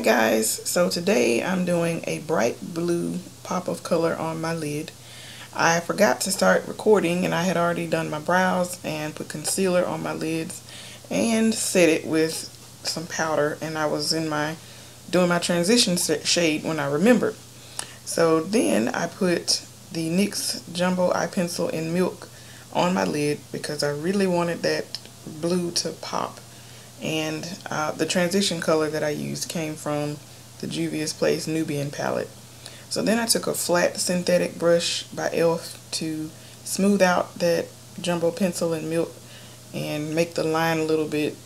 Hi guys, so today I'm doing a bright blue pop of color on my lid. I forgot to start recording and I had already done my brows and put concealer on my lids and set it with some powder, and I was doing my transition shade when I remembered. So then I put the NYX Jumbo Eye Pencil in Milk on my lid because I really wanted that blue to pop. And the transition color that I used came from the Juvia's Place Nubian palette. So then I took a flat synthetic brush by e.l.f. to smooth out that jumbo pencil in Milk and make the line a little bit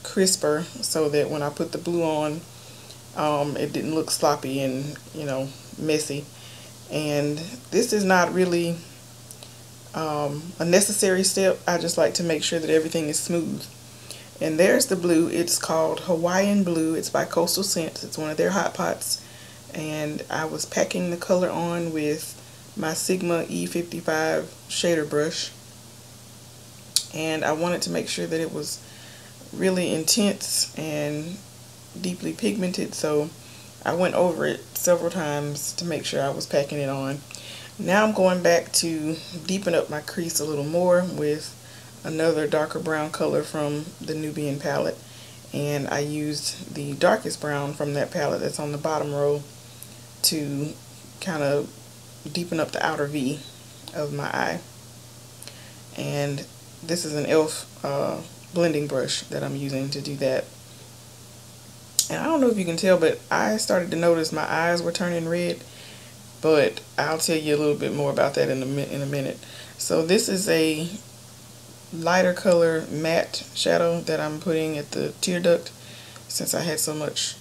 crisper so that when I put the blue on, it didn't look sloppy and, messy. And this is not really a necessary step. I just like to make sure that everything is smooth. And there's the blue. It's called Hawaiian Blue. It's by Coastal Scents. It's one of their hot pots. And I was packing the color on with my Sigma E55 shader brush. And I wanted to make sure that it was really intense and deeply pigmented. So I went over it several times to make sure I was packing it on. Now I'm going back to deepen up my crease a little more with another darker brown color from the Nubian palette, and I used the darkest brown from that palette that's on the bottom row to kind of deepen up the outer V of my eye. And this is an e.l.f. blending brush that I'm using to do that. And I don't know if you can tell, but I started to notice my eyes were turning red, but I'll tell you a little bit more about that in a minute. So this is a lighter color matte shadow that I'm putting at the tear duct. Since I had so much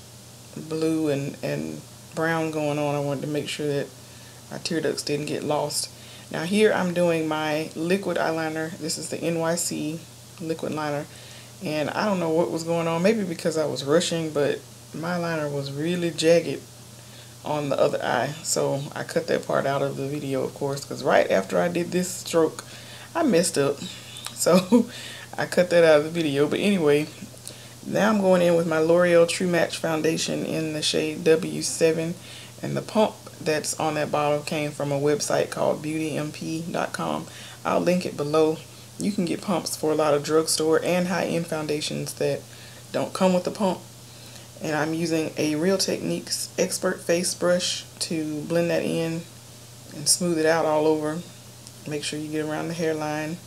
blue and brown going on, I wanted to make sure that my tear ducts didn't get lost. Now here I'm doing my liquid eyeliner. This is the NYC liquid liner, and I don't know what was going on, maybe because I was rushing, but my liner was really jagged on the other eye. So I cut that part out of the video, of course, because right after I did this stroke I messed up. So I cut that out of the video. But anyway, now I'm going in with my L'Oreal True Match foundation in the shade W7, and the pump that's on that bottle came from a website called beautymp.com. I'll link it below. You can get pumps for a lot of drugstore and high-end foundations that don't come with the pump. And I'm using a Real Techniques Expert Face brush to blend that in and smooth it out all over. Make sure you get around the hairline.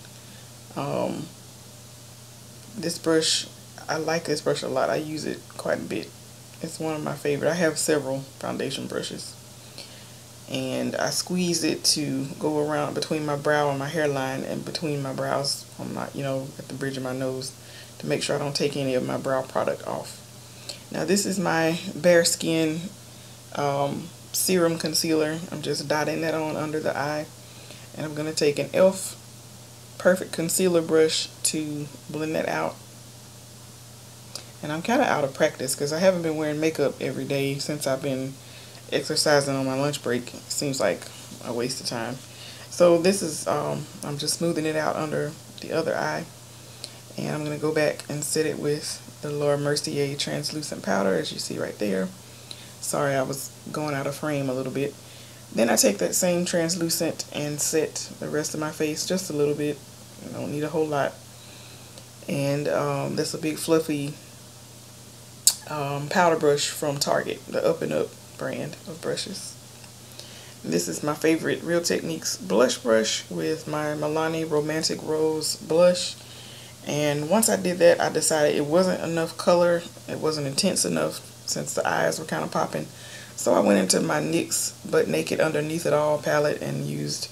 This brush, I like this brush a lot. I use it quite a bit. It's one of my favorite. I have several foundation brushes, and I squeeze it to go around between my brow and my hairline, and between my brows on my, at the bridge of my nose, to make sure I don't take any of my brow product off. Now this is my Bare Skin serum concealer. I'm just dotting that on under the eye, and I'm going to take an e.l.f. Perfect concealer brush to blend that out. And I'm kind of out of practice because I haven't been wearing makeup every day since I've been exercising on my lunch break. It seems like a waste of time. So this is, I'm just smoothing it out under the other eye. And I'm going to go back and set it with the Laura Mercier translucent powder, as you see right there. Sorry, I was going out of frame a little bit. Then I take that same translucent and set the rest of my face just a little bit. I don't need a whole lot. And that's a big fluffy powder brush from Target, the Up and Up brand of brushes. This is my favorite Real Techniques blush brush with my Milani Romantic Rose blush. And once I did that, I decided it wasn't enough color. It wasn't intense enough since the eyes were kind of popping. So I went into my NYX Butt Naked Underneath It All palette and used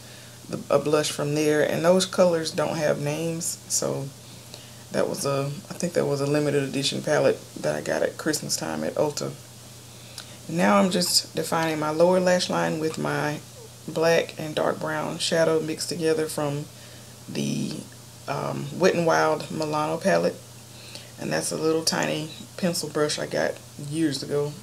a blush from there. And those colors don't have names, so that was I think that was a limited edition palette that I got at Christmas time at Ulta. Now I'm just defining my lower lash line with my black and dark brown shadow mixed together from the Wet n Wild Milano palette. And that's a little tiny pencil brush I got years ago.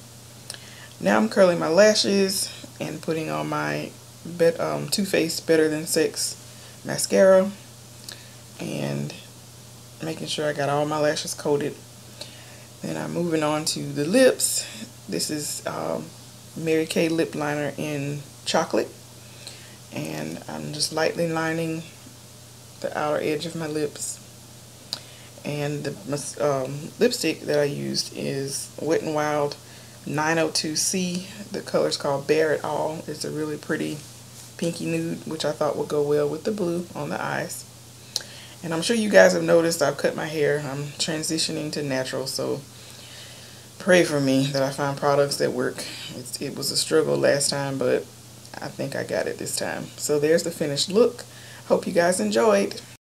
Now I'm curling my lashes and putting on my Too Faced Better Than Sex mascara and making sure I got all my lashes coated. Then I'm moving on to the lips. This is Mary Kay lip liner in chocolate, and I'm just lightly lining the outer edge of my lips. And the lipstick that I used is Wet n Wild 902C. The color's called Bare It All. It's a really pretty pinky nude, which I thought would go well with the blue on the eyes. And I'm sure you guys have noticed I've cut my hair. I'm transitioning to natural, so pray for me that I find products that work. It was a struggle last time, but I think I got it this time. So there's the finished look. Hope you guys enjoyed.